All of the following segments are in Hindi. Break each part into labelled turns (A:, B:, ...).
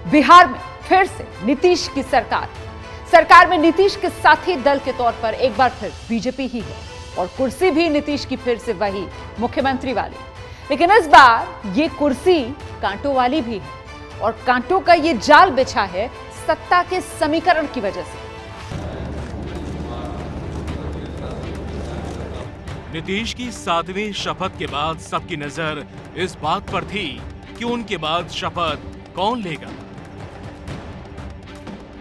A: बिहार में फिर से नीतीश की सरकार में नीतीश के साथी दल के तौर पर एक बार फिर बीजेपी ही है और कुर्सी भी नीतीश की फिर से वही मुख्यमंत्री वाली। लेकिन इस बार ये कुर्सी कांटों वाली भी है और कांटों का ये जाल बिछा है सत्ता के समीकरण की वजह से।
B: नीतीश की 7वीं शपथ के बाद सबकी नजर इस बात पर थी कि उनके बाद शपथ कौन लेगा।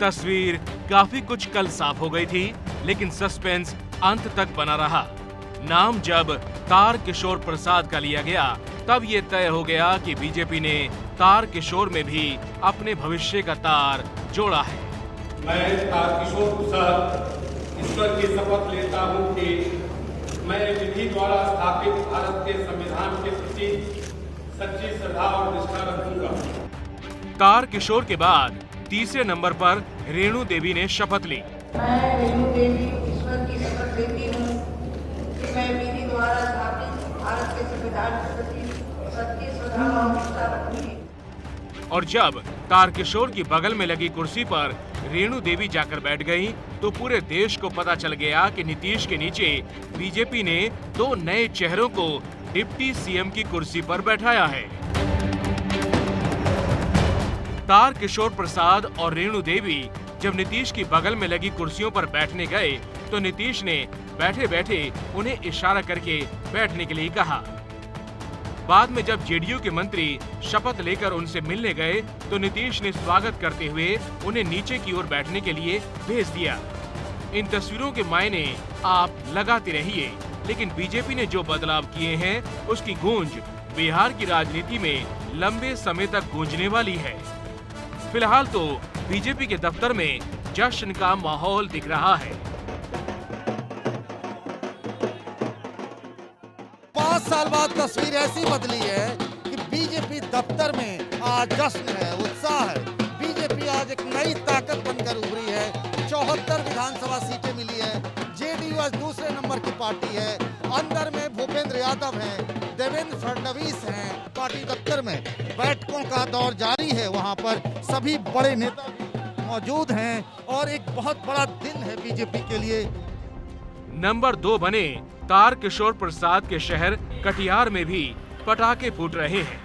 B: तस्वीर काफी कुछ कल साफ हो गई थी, लेकिन सस्पेंस अंत तक बना रहा। नाम जब तारकिशोर प्रसाद का लिया गया, तब ये तय हो गया कि बीजेपी ने तारकिशोर में भी अपने भविष्य का तार जोड़ा है।
C: मैं तारकिशोर प्रसाद ईश्वर की शपथ लेता हूं कि मैं विधि द्वारा स्थापित भारत के संविधान के प्रति सच्ची श्रद्धा और निष्ठा रखूंगा।
B: तारकिशोर के बाद तीसरे नंबर पर रेणु देवी ने शपथ ली।
D: मैं रेणु देवी ईश्वर की शपथ लेती हूँ कि मैं विधि द्वारा स्थापित भारत के संविधान के प्रति सच्ची श्रद्धा और निष्ठा रखूंगी।
B: और जब तारकिशोर की बगल में लगी कुर्सी पर रेणु देवी जाकर बैठ गई, तो पूरे देश को पता चल गया कि नीतीश के नीचे बीजेपी ने 2 नए चेहरों को डिप्टी सीएम की कुर्सी पर बैठाया है। तारकिशोर प्रसाद और रेणु देवी जब नीतीश की बगल में लगी कुर्सियों पर बैठने गए, तो नीतीश ने बैठे बैठे उन्हें इशारा करके बैठने के लिए कहा। बाद में जब जेडीयू के मंत्री शपथ लेकर उनसे मिलने गए, तो नीतीश ने स्वागत करते हुए उन्हें नीचे की ओर बैठने के लिए भेज दिया। इन तस्वीरों के मायने आप लगाते रहिए, लेकिन बीजेपी ने जो बदलाव किए हैं, उसकी गूंज बिहार की राजनीति में लंबे समय तक गूंजने वाली है। फिलहाल तो बीजेपी के दफ्तर में जश्न का माहौल दिख रहा है।
E: 5 साल बाद तस्वीर ऐसी बदली है कि बीजेपी दफ्तर में आज जश्न है, उत्साह है। बीजेपी आज एक नई ताकत बनकर उभरी है। 74 विधानसभा सीटें मिली है। जेडीयू आज दूसरे नंबर की पार्टी है। अंदर में भूपेंद्र यादव हैं, देवेंद्र फडणवीस हैं। पार्टी दफ्तर में बैठकों का दौर जारी है। वहां पर सभी बड़े नेता मौजूद हैं और एक बहुत बड़ा दिन है बीजेपी के लिए।
B: नंबर 2 बने तारकिशोर प्रसाद के शहर कटिहार में भी पटाखे फूट रहे हैं।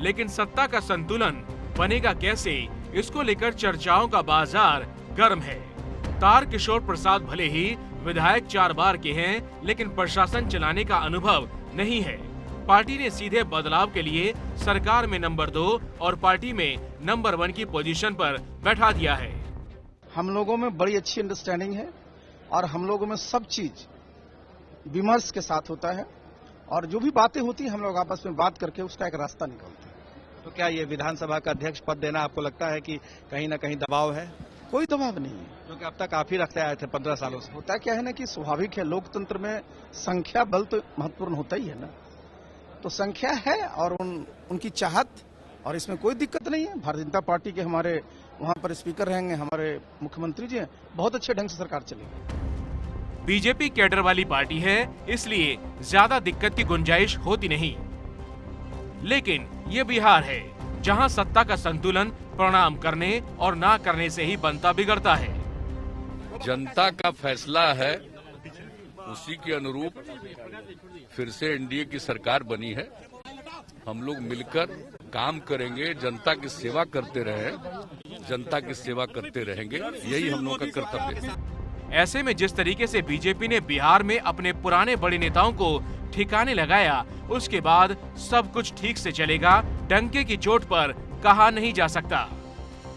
B: लेकिन सत्ता का संतुलन बनेगा कैसे, इसको लेकर चर्चाओं का बाजार गर्म है। तारकिशोर प्रसाद भले ही विधायक 4 बार के हैं, लेकिन प्रशासन चलाने का अनुभव नहीं है। पार्टी ने सीधे बदलाव के लिए सरकार में नंबर 2 और पार्टी में नंबर 1 की पोजीशन पर बैठा दिया है।
F: हम लोगों में बड़ी अच्छी अंडरस्टैंडिंग है और हम लोगों में सब चीज विमर्श के साथ होता है और जो भी बातें होती है हम लोग आपस में बात करके उसका एक रास्ता निकालते हैं।
G: तो क्या ये विधानसभा का अध्यक्ष पद देना आपको लगता है कि कहीं ना कहीं दबाव है?
F: कोई दबाव नहीं है,
G: क्योंकि अब तक आप ही रखते आए थे 15 सालों से।
F: होता क्या है ना कि स्वाभाविक है, लोकतंत्र में संख्या बल तो महत्वपूर्ण होता ही है ना। तो संख्या है और उनकी चाहत, और इसमें कोई दिक्कत नहीं है। भारतीय जनता पार्टी के हमारे वहां पर स्पीकर रहेंगे, हमारे मुख्यमंत्री जी हैं, बहुत अच्छे ढंग से सरकार चलेगी।
B: बीजेपी कैडर वाली पार्टी है, इसलिए ज्यादा दिक्कत की गुंजाइश होती नहीं। लेकिन ये बिहार है, जहां सत्ता का संतुलन प्रणाम करने और ना करने से ही बनता बिगड़ता है।
H: जनता का फैसला है, उसी के अनुरूप फिर से एनडीए की सरकार बनी है। हम लोग मिलकर काम करेंगे, जनता की सेवा करते रहें, जनता की सेवा करते रहेंगे, यही हम लोगों का कर्तव्य है।
B: ऐसे में जिस तरीके से बीजेपी ने बिहार में अपने पुराने बड़े नेताओं को ठिकाने लगाया, उसके बाद सब कुछ ठीक से चलेगा, डंके की चोट पर कहा नहीं जा सकता।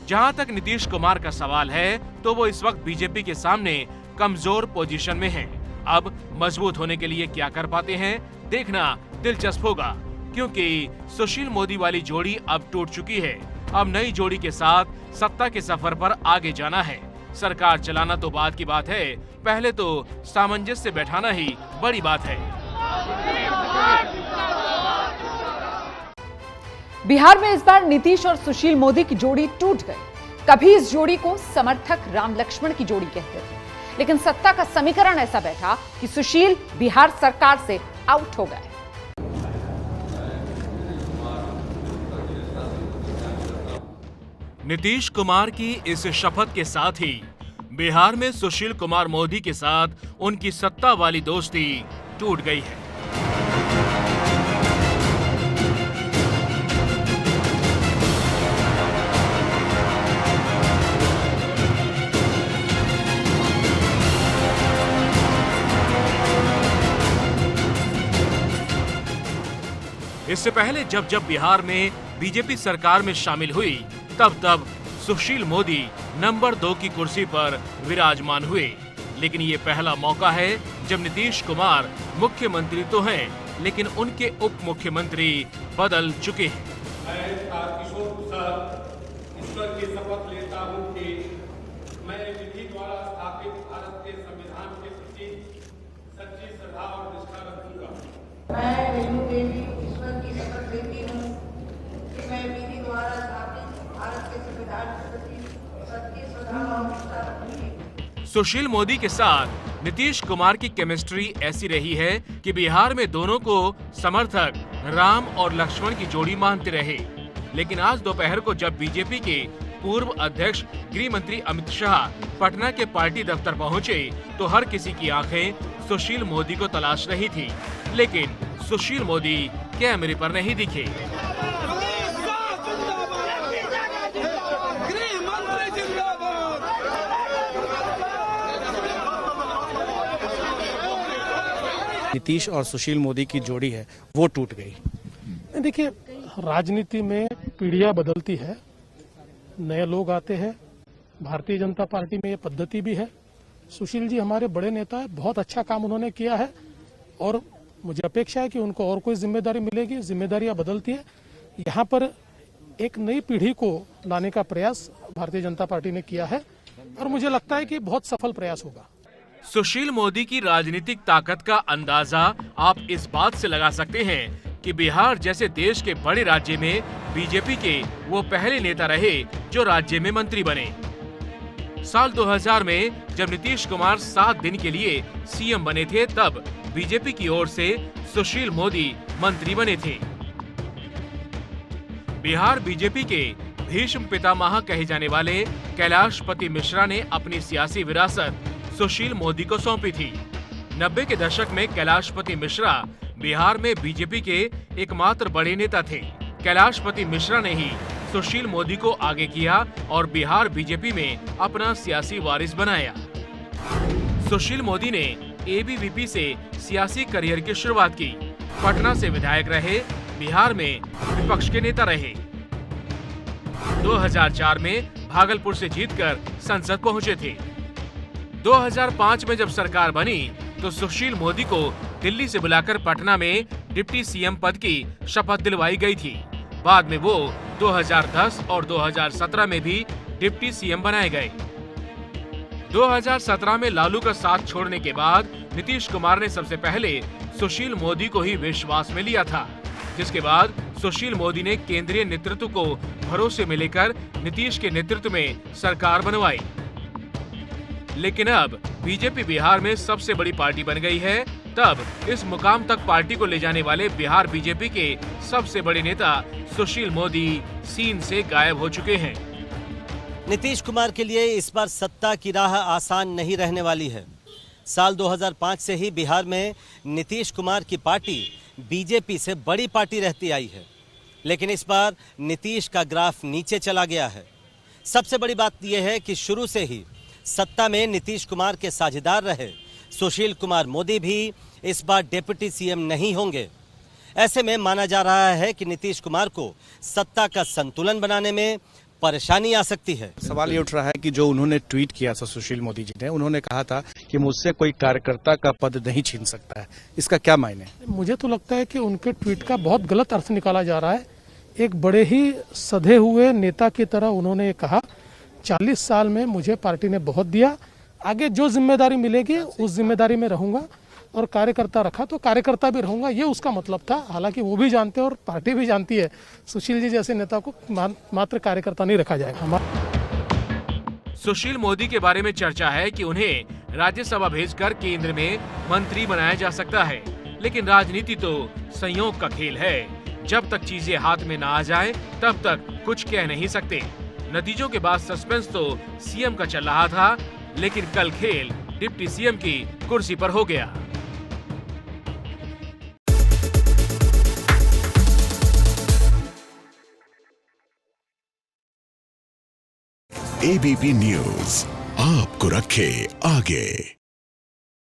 B: जहां तक नीतीश कुमार का सवाल है, तो वो इस वक्त बीजेपी के सामने कमजोर पोजीशन में हैं। अब मजबूत होने के लिए क्या कर पाते हैं, देखना दिलचस्प होगा, क्योंकि सुशील मोदी वाली जोड़ी अब टूट चुकी है। अब नई जोड़ी के साथ सत्ता के सफर पर आगे जाना है। सरकार चलाना तो बाद की बात है, पहले तो सामंजस्य बैठाना ही बड़ी बात है।
A: बिहार में इस बार नीतीश और सुशील मोदी की जोड़ी टूट गई। कभी इस जोड़ी को समर्थक राम लक्ष्मण की जोड़ी कहते थे, लेकिन सत्ता का समीकरण ऐसा बैठा कि सुशील बिहार सरकार से आउट हो गए।
B: नीतीश कुमार की इस शपथ के साथ ही बिहार में सुशील कुमार मोदी के साथ उनकी सत्ता वाली दोस्ती टूट गई है। इससे पहले जब जब बिहार में बीजेपी सरकार में शामिल हुई तब सुशील मोदी नंबर 2 की कुर्सी पर विराजमान हुए। लेकिन ये पहला मौका है जब नीतीश कुमार मुख्यमंत्री तो हैं, लेकिन उनके उप मुख्यमंत्री बदल चुके हैं।
C: मैं तारकिशोर प्रसाद ईश्वर की शपथ लेता हूं कि मैं विधि द्वारा स्थापित भारत के संविधान के प्रति सच्ची श्रद्धा और निष्ठा रखूंगा।
D: मैं रेणु देवी ईश्वर की शपथ लेती हूँ कि मैं विधि द्वारा स्थापित भारत के संविधान के प्रति सच्ची श्रद्धा और निष्ठा रखूंगी।
B: सुशील मोदी के साथ नीतीश कुमार की केमिस्ट्री ऐसी रही है कि बिहार में दोनों को समर्थक राम और लक्ष्मण की जोड़ी मानते रहे। लेकिन आज दोपहर को जब बीजेपी के पूर्व अध्यक्ष गृह मंत्री अमित शाह पटना के पार्टी दफ्तर पहुंचे तो हर किसी की आंखें सुशील मोदी को तलाश रही थी, लेकिन सुशील मोदी कैमरे पर नहीं दिखे।
I: नीतीश और सुशील मोदी की जोड़ी है वो टूट गई।
J: देखिए, राजनीति में पीढ़ियां बदलती है, नए लोग आते हैं। भारतीय जनता पार्टी में ये पद्धति भी है। सुशील जी हमारे बड़े नेता है, बहुत अच्छा काम उन्होंने किया है और मुझे अपेक्षा है कि उनको और कोई जिम्मेदारी मिलेगी। जिम्मेदारियां बदलती है। यहाँ पर एक नई पीढ़ी को लाने का प्रयास भारतीय जनता पार्टी ने किया है और मुझे लगता है कि बहुत सफल प्रयास होगा।
B: सुशील मोदी की राजनीतिक ताकत का अंदाजा आप इस बात से लगा सकते हैं कि बिहार जैसे देश के बड़े राज्य में बीजेपी के वो पहले नेता रहे जो राज्य में मंत्री बने। साल 2000 में जब नीतीश कुमार 7 दिन के लिए सीएम बने थे तब बीजेपी की ओर से सुशील मोदी मंत्री बने थे। बिहार बीजेपी के भीष्म पितामह कहे जाने वाले कैलाशपति मिश्रा ने अपनी सियासी विरासत सुशील मोदी को सौंपी थी। 90 के दशक में कैलाशपति मिश्रा बिहार में बीजेपी के एकमात्र बड़े नेता थे। कैलाशपति मिश्रा ने ही सुशील मोदी को आगे किया और बिहार बीजेपी में अपना सियासी वारिस बनाया। सुशील मोदी ने एबीवीपी से सियासी करियर की शुरुआत की। पटना से विधायक रहे, बिहार में विपक्ष के नेता रहे। 2004 में भागलपुर से जीतकर संसद पहुंचे थे। 2005 में जब सरकार बनी तो सुशील मोदी को दिल्ली से बुलाकर पटना में डिप्टी सीएम पद की शपथ दिलवाई गई थी। बाद में वो 2010 और 2017 में भी डिप्टी सीएम बनाए गए। 2017 में लालू का साथ छोड़ने के बाद नीतीश कुमार ने सबसे पहले सुशील मोदी को ही विश्वास में लिया था, जिसके बाद सुशील मोदी ने केंद्रीय नेतृत्व को भरोसे में लेकर नीतीश के नेतृत्व में सरकार बनवाई। लेकिन अब बीजेपी बिहार में सबसे बड़ी पार्टी बन गई है, तब इस मुकाम तक पार्टी को ले जाने वाले बिहार बीजेपी के सबसे बड़े नेता सुशील मोदी सीन से गायब हो चुके हैं।
K: नीतीश कुमार के लिए इस बार सत्ता की राह आसान नहीं रहने वाली है। साल 2005 से ही बिहार में नीतीश कुमार की पार्टी बीजेपी से बड़ी पार्टी रहती आई है, लेकिन इस बार नीतीश का ग्राफ नीचे चला गया है। सबसे बड़ी बात यह है कि शुरू से ही सत्ता में नीतीश कुमार के साझेदार रहे सुशील कुमार मोदी भी इस बार डिप्टी सीएम नहीं होंगे। ऐसे में माना जा रहा है कि नीतीश कुमार को सत्ता का संतुलन बनाने में परेशानी आ सकती है।
I: सवाल ये उठ रहा है कि जो उन्होंने ट्वीट किया था सुशील मोदी जी ने, उन्होंने कहा था कि मुझसे कोई कार्यकर्ता का पद नहीं छीन सकता है। इसका क्या मायने?
J: मुझे तो लगता है कि उनके ट्वीट का बहुत गलत अर्थ निकाला जा रहा है। एक बड़े ही सधे हुए नेता की तरह उन्होंने कहा 40 साल में मुझे पार्टी ने बहुत दिया, आगे जो जिम्मेदारी मिलेगी उस जिम्मेदारी में रहूंगा और कार्यकर्ता रखा तो कार्यकर्ता भी रहूंगा, ये उसका मतलब था। हालांकि वो भी जानते हैं और पार्टी भी जानती है सुशील जी जैसे नेता को मात्र कार्यकर्ता नहीं रखा जाएगा।
B: सुशील मोदी के बारे में चर्चा है कि उन्हें राज्यसभा भेजकर केंद्र में मंत्री बनाया जा सकता है, लेकिन राजनीति तो संयोग का खेल है। जब तक चीजें हाथ में ना आ जाए तब तक कुछ कह नहीं सकते। नतीजों के बाद सस्पेंस तो सीएम का चल रहा था, लेकिन कल खेल डिप्टी सीएम की कुर्सी पर हो गया।
L: एबीपी न्यूज आपको रखे आगे।